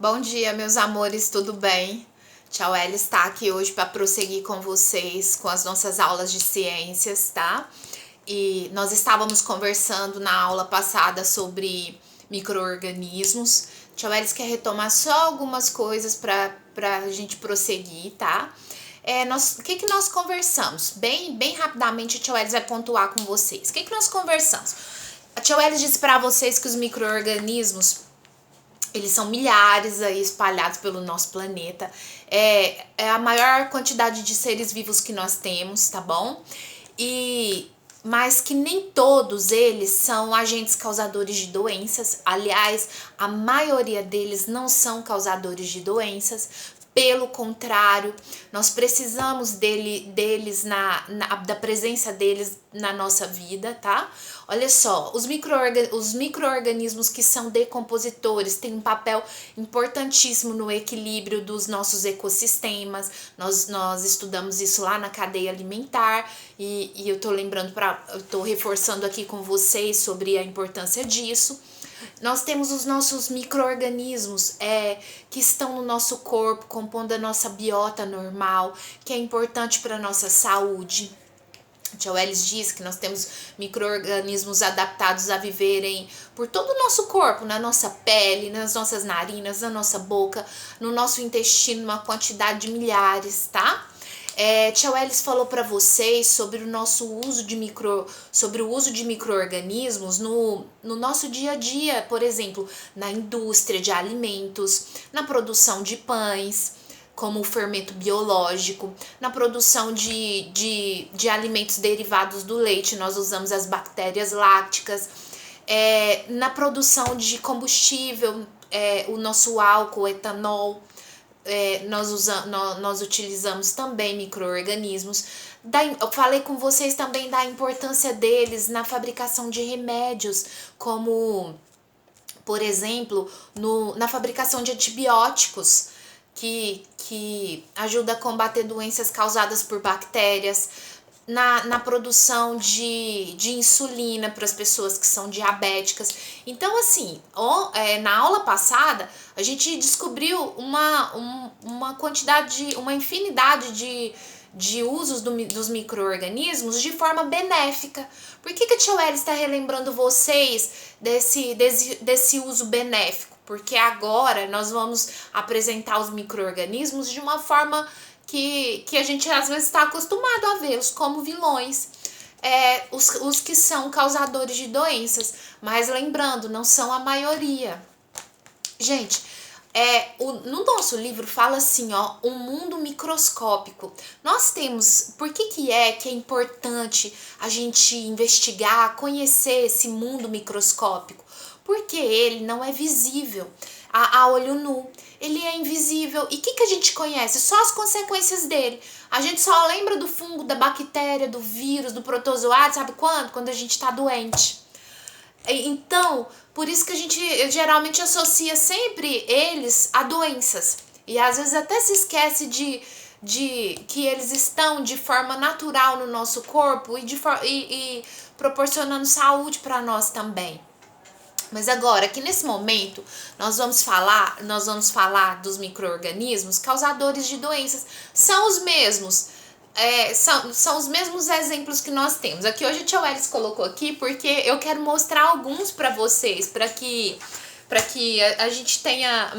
Bom dia, meus amores, tudo bem? Tia Welly está aqui hoje para prosseguir com vocês com as nossas aulas de ciências, tá? E nós estávamos conversando na aula passada sobre micro-organismos. Tia Welly quer retomar só algumas coisas para a gente prosseguir, tá? O que nós conversamos? Bem rapidamente, a Tia Welly vai pontuar com vocês. O que nós conversamos? A Tia Welly disse para vocês que os micro-organismos eles são milhares aí espalhados pelo nosso planeta. É a maior quantidade de seres vivos que nós temos, tá bom? Mas que nem todos eles são agentes causadores de doenças. Aliás, a maioria deles não são causadores de doenças. Pelo contrário, nós precisamos da presença deles na nossa vida, tá? Olha só, os micro-organismos que são decompositores têm um papel importantíssimo no equilíbrio dos nossos ecossistemas. Nós estudamos isso lá na cadeia alimentar e eu tô reforçando aqui com vocês sobre a importância disso. Nós temos os nossos micro-organismos que estão no nosso corpo, compondo a nossa biota normal, que é importante para a nossa saúde. Tia Welly diz que nós temos micro-organismos adaptados a viverem por todo o nosso corpo, na nossa pele, nas nossas narinas, na nossa boca, no nosso intestino, uma quantidade de milhares, tá? Tia Welly falou para vocês sobre o uso de micro-organismos no nosso dia a dia, por exemplo, na indústria de alimentos, na produção de pães, como o fermento biológico, na produção de alimentos derivados do leite, nós usamos as bactérias lácticas, na produção de combustível, o nosso álcool, etanol. Nós utilizamos também micro-organismos. Eu falei com vocês também da importância deles na fabricação de remédios, como, por exemplo, na fabricação de antibióticos, que ajuda a combater doenças causadas por bactérias, na produção de insulina para as pessoas que são diabéticas. Então, assim, na aula passada, a gente descobriu uma infinidade de usos dos micro-organismos de forma benéfica. Por que a Tia Welly está relembrando vocês desse uso benéfico? Porque agora nós vamos apresentar os micro-organismos de uma forma que a gente às vezes está acostumado a vê-los como vilões, os que são causadores de doenças, mas lembrando, não são a maioria. Gente, no nosso livro fala assim, um mundo microscópico. Nós temos, por que é importante a gente investigar, conhecer esse mundo microscópico? Porque ele não é visível a olho nu. Ele é invisível. E o que a gente conhece? Só as consequências dele. A gente só lembra do fungo, da bactéria, do vírus, do protozoário, sabe quando? Quando a gente está doente. Então, por isso que a gente geralmente associa sempre eles a doenças. E às vezes até se esquece de que eles estão de forma natural no nosso corpo e proporcionando saúde para nós também. Mas agora, aqui nesse momento, nós vamos falar dos micro-organismos causadores de doenças. São os mesmos. São os mesmos exemplos que nós temos. Aqui hoje a Tia Welly colocou aqui porque eu quero mostrar alguns para vocês, para que a gente tenha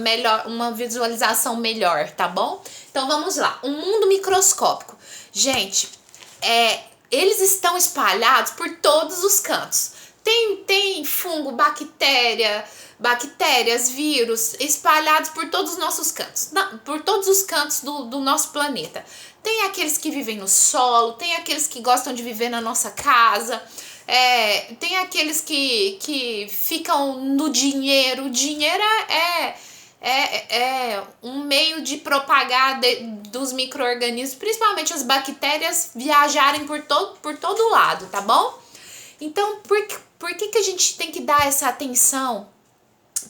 uma visualização melhor, tá bom? Então vamos lá. Um mundo microscópico. Gente, eles estão espalhados por todos os cantos. Tem fungo, bactérias, vírus espalhados por todos os nossos cantos, por todos os cantos do nosso planeta. Tem aqueles que vivem no solo, tem aqueles que gostam de viver na nossa casa, tem aqueles que ficam no dinheiro. O dinheiro é um meio de propagar dos micro-organismos, principalmente as bactérias, viajarem por todo lado, tá bom? Então, por que a gente tem que dar essa atenção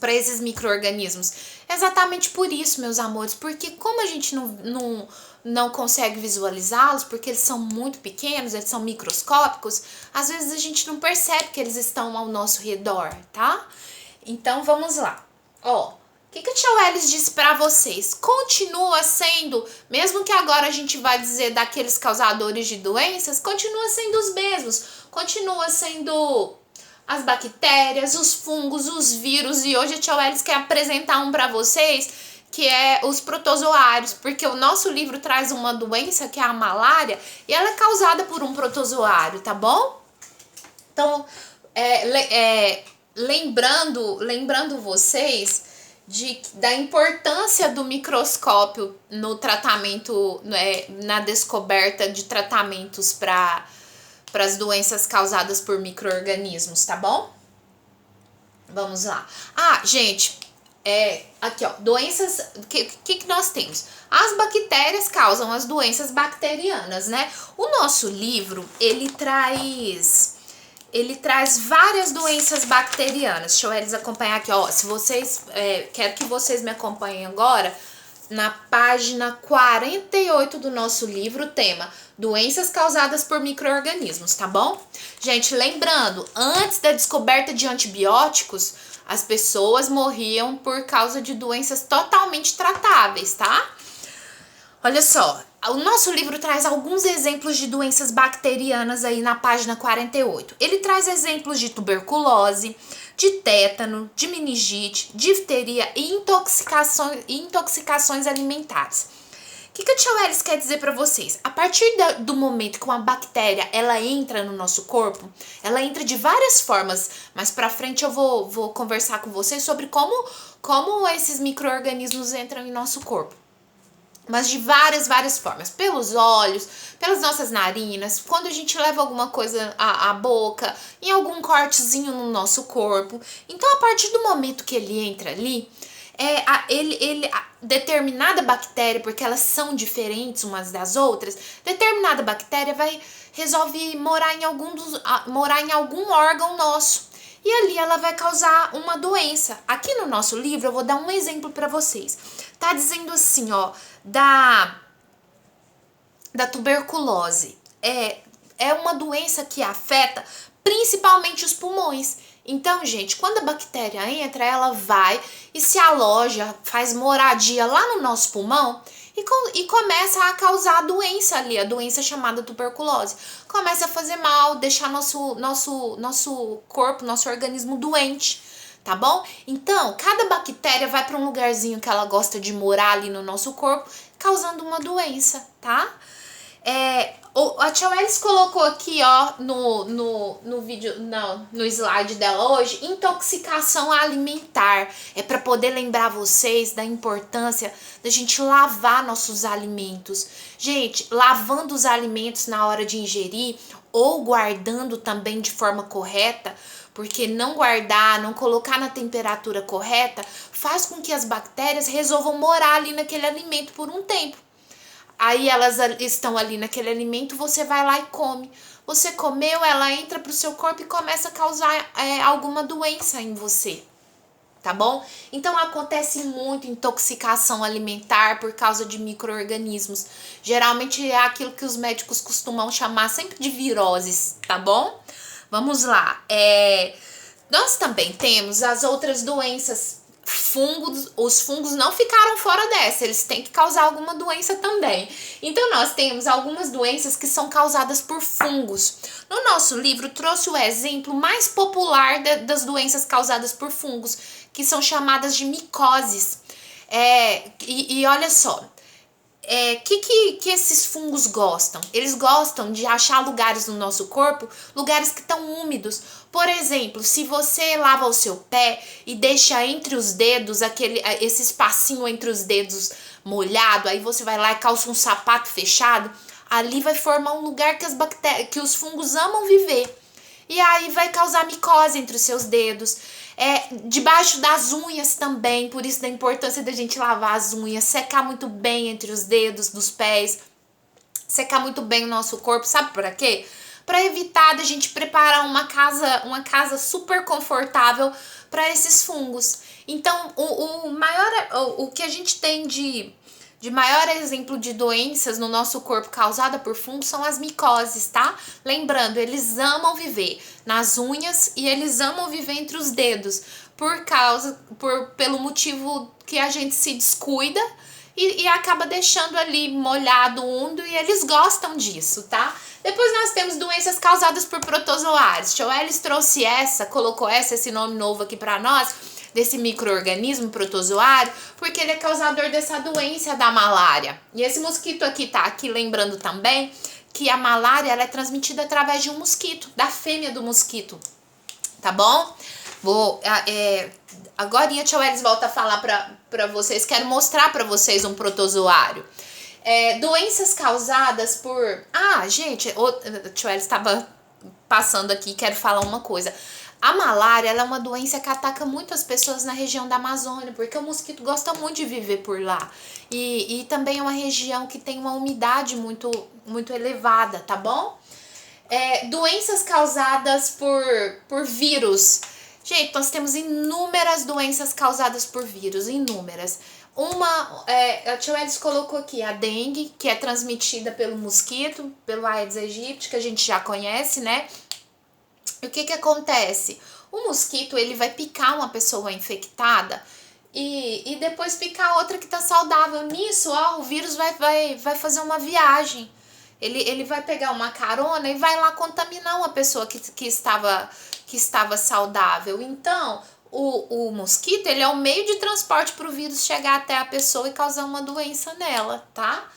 para esses micro-organismos? Exatamente por isso, meus amores, porque como a gente não consegue visualizá-los, porque eles são muito pequenos, eles são microscópicos, às vezes a gente não percebe que eles estão ao nosso redor, tá? Então, vamos lá. que a tia Welles disse para vocês? Continua sendo, mesmo que agora a gente vai dizer daqueles causadores de doenças, continua sendo os mesmos. Continua sendo as bactérias, os fungos, os vírus. E hoje a tia Welles quer apresentar um para vocês, que é os protozoários, porque o nosso livro traz uma doença que é a malária e ela é causada por um protozoário, tá bom? Então, lembrando vocês da importância do microscópio no tratamento, na descoberta de tratamentos para as doenças causadas por micro-organismos, tá bom? Vamos lá. Gente, aqui ó, doenças, que nós temos? As bactérias causam as doenças bacterianas, né? O nosso livro, ele traz várias doenças bacterianas. Deixa eu eles acompanhar aqui, ó. Se vocês, quero que vocês me acompanhem agora na página 48 do nosso livro, tema doenças causadas por micro-organismos, tá bom? Gente, lembrando, antes da descoberta de antibióticos, as pessoas morriam por causa de doenças totalmente tratáveis, tá? Olha só, o nosso livro traz alguns exemplos de doenças bacterianas aí na página 48. Ele traz exemplos de tuberculose, de tétano, de meningite, difteria e intoxicações alimentares. O que a tia Welles quer dizer para vocês? A partir do momento que uma bactéria ela entra no nosso corpo, ela entra de várias formas, mas para frente eu vou conversar com vocês sobre como esses micro-organismos entram em nosso corpo. Mas de várias formas, pelos olhos, pelas nossas narinas, quando a gente leva alguma coisa à boca, em algum cortezinho no nosso corpo. Então, a partir do momento que ele entra ali, determinada bactéria, porque elas são diferentes umas das outras, determinada bactéria resolve morar em algum órgão nosso. E ali ela vai causar uma doença. Aqui no nosso livro eu vou dar um exemplo para vocês. Tá dizendo assim, ó, da tuberculose. É uma doença que afeta principalmente os pulmões. Então, gente, quando a bactéria entra, ela vai e se aloja, faz moradia lá no nosso pulmão e começa a causar a doença ali, a doença chamada tuberculose. Começa a fazer mal, deixar nosso corpo, nosso organismo doente, tá bom? Então, cada bactéria vai para um lugarzinho que ela gosta de morar ali no nosso corpo, causando uma doença, tá? A tia Welles colocou aqui, ó, no vídeo, no slide dela hoje, intoxicação alimentar. É para poder lembrar vocês da importância da gente lavar nossos alimentos. Gente, lavando os alimentos na hora de ingerir ou guardando também de forma correta, porque não guardar, não colocar na temperatura correta, faz com que as bactérias resolvam morar ali naquele alimento por um tempo. Aí elas estão ali naquele alimento, você vai lá e come. Você comeu, ela entra pro seu corpo e começa a causar alguma doença em você, tá bom? Então acontece muito intoxicação alimentar por causa de micro-organismos. Geralmente é aquilo que os médicos costumam chamar sempre de viroses, tá bom? Vamos lá. Nós também temos as outras doenças. Os fungos não ficaram fora dessa, eles têm que causar alguma doença também. Então nós temos algumas doenças que são causadas por fungos. No nosso livro trouxe o exemplo mais popular das doenças causadas por fungos, que são chamadas de micoses. E olha só, que esses fungos gostam? Eles gostam de achar lugares no nosso corpo, lugares que estão úmidos. Por exemplo, se você lava o seu pé e deixa entre os dedos, esse espacinho entre os dedos molhado, aí você vai lá e calça um sapato fechado, ali vai formar um lugar que os fungos amam viver. E aí vai causar micose entre os seus dedos. Debaixo das unhas também, por isso da importância da gente lavar as unhas, secar muito bem entre os dedos dos pés, secar muito bem o nosso corpo, sabe para quê? Para evitar da gente preparar uma casa super confortável para esses fungos. Então, o que a gente tem de maior exemplo de doenças no nosso corpo causada por fungos são as micoses, tá? Lembrando, eles amam viver nas unhas e eles amam viver entre os dedos. pelo motivo que a gente se descuida e acaba deixando ali molhado, úmido, e eles gostam disso, tá? Depois nós temos doenças causadas por protozoários. Tio Elis trouxe colocou esse nome novo aqui para nós, desse micro-organismo protozoário, porque ele é causador dessa doença da malária. E esse mosquito aqui tá aqui lembrando também que a malária ela é transmitida através de um mosquito, da fêmea do mosquito, tá bom? Agora a Tia Elis volta a falar para vocês, quero mostrar para vocês um protozoário. Doenças causadas por... gente, a Tia Elis estava passando aqui, quero falar uma coisa. A malária ela é uma doença que ataca muitas pessoas na região da Amazônia, porque o mosquito gosta muito de viver por lá. E também é uma região que tem uma umidade muito, muito elevada, tá bom? Doenças causadas por vírus. Gente, nós temos inúmeras doenças causadas por vírus, inúmeras. A Tia Elis colocou aqui a dengue, que é transmitida pelo mosquito, pelo Aedes aegypti, que a gente já conhece, né? E o que acontece? O mosquito, ele vai picar uma pessoa infectada e depois picar outra que tá saudável. Nisso, o vírus vai fazer uma viagem. Ele vai pegar uma carona e vai lá contaminar uma pessoa que estava saudável. Então, o mosquito, ele é o meio de transporte para o vírus chegar até a pessoa e causar uma doença nela, tá?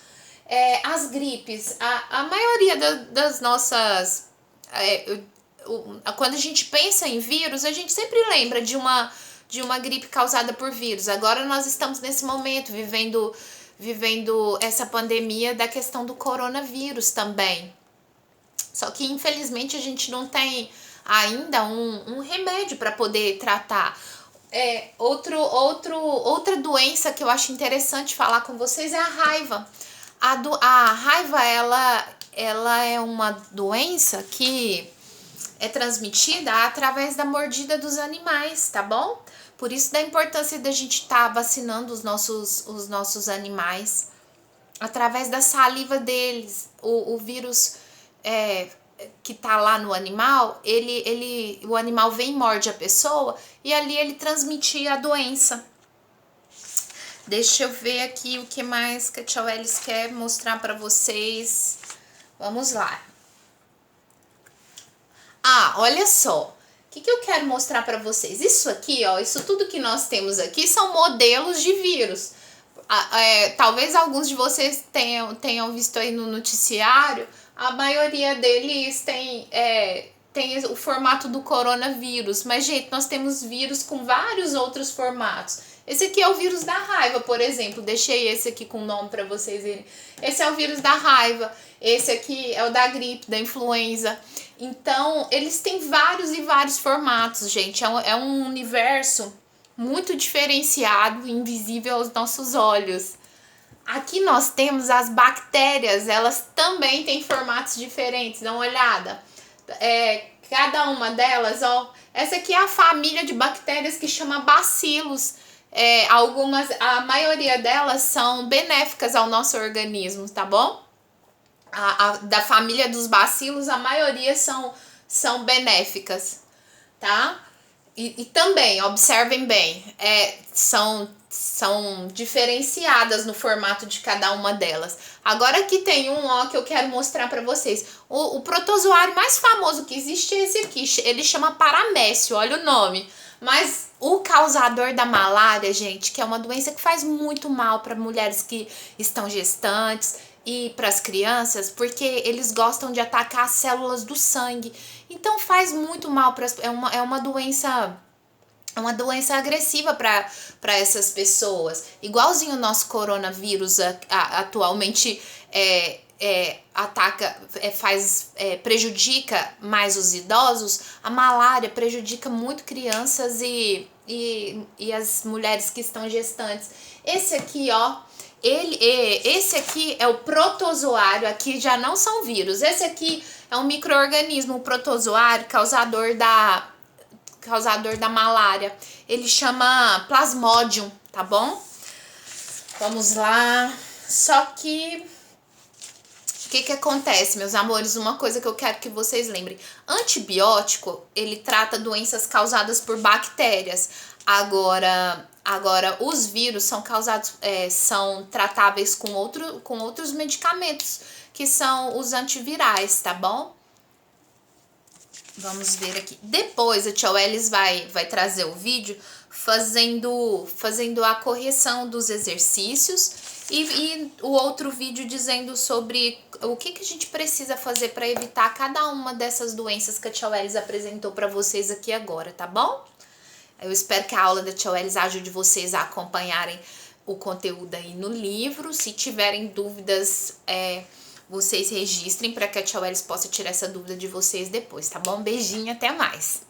As gripes, a maioria das nossas... quando a gente pensa em vírus, a gente sempre lembra de uma gripe causada por vírus. Agora nós estamos nesse momento vivendo essa pandemia da questão do coronavírus também. Só que infelizmente a gente não tem ainda um remédio para poder tratar. Outra doença que eu acho interessante falar com vocês é a raiva. A raiva, ela é uma doença que é transmitida através da mordida dos animais, tá bom? Por isso da importância da gente estar vacinando os nossos animais através da saliva deles. O vírus que tá lá no animal, o animal vem e morde a pessoa e ali ele transmite a doença. Deixa eu ver aqui o que mais que a Tia Elis quer mostrar para vocês. Vamos lá. Olha só. O que eu quero mostrar para vocês? Isso aqui, isso tudo que nós temos aqui são modelos de vírus. Talvez alguns de vocês tenham visto aí no noticiário, a maioria deles tem o formato do coronavírus. Mas, gente, nós temos vírus com vários outros formatos. Esse aqui é o vírus da raiva, por exemplo. Deixei esse aqui com nome para vocês verem. Esse é o vírus da raiva. Esse aqui é o da gripe, da influenza. Então, eles têm vários e vários formatos, gente. É um universo muito diferenciado e invisível aos nossos olhos. Aqui nós temos as bactérias. Elas também têm formatos diferentes. Dá uma olhada. Cada uma delas, essa aqui é a família de bactérias que chama bacilos. A maioria delas são benéficas ao nosso organismo, tá bom? Da família dos bacilos, a maioria são benéficas, tá? E também, observem bem, são diferenciadas no formato de cada uma delas. Agora aqui tem que eu quero mostrar para vocês. O protozoário mais famoso que existe é esse aqui, ele chama paramécio, olha o nome. Mas o causador da malária, gente, que é uma doença que faz muito mal para mulheres que estão gestantes e para as crianças, porque eles gostam de atacar as células do sangue. Então faz muito mal, é uma doença agressiva para essas pessoas. Igualzinho o nosso coronavírus atualmente prejudica mais os idosos, a malária prejudica muito crianças e as mulheres que estão gestantes. Esse aqui, esse aqui é o protozoário, aqui já não são vírus. Esse aqui é um micro-organismo, o protozoário, causador da malária. Ele chama Plasmodium, tá bom? Vamos lá. Só que o que acontece, meus amores? Uma coisa que eu quero que vocês lembrem. Antibiótico, ele trata doenças causadas por bactérias. Agora os vírus são causados, são tratáveis com outros medicamentos, que são os antivirais, tá bom? Vamos ver aqui. Depois a tia Welles vai trazer o vídeo fazendo a correção dos exercícios e o outro vídeo dizendo sobre o que a gente precisa fazer para evitar cada uma dessas doenças que a tia Welles apresentou para vocês aqui agora, tá bom? Eu espero que a aula da tia Welles ajude vocês a acompanharem o conteúdo aí no livro. Se tiverem dúvidas, vocês registrem para que a tia Welles possa tirar essa dúvida de vocês depois, tá bom? Beijinho, até mais!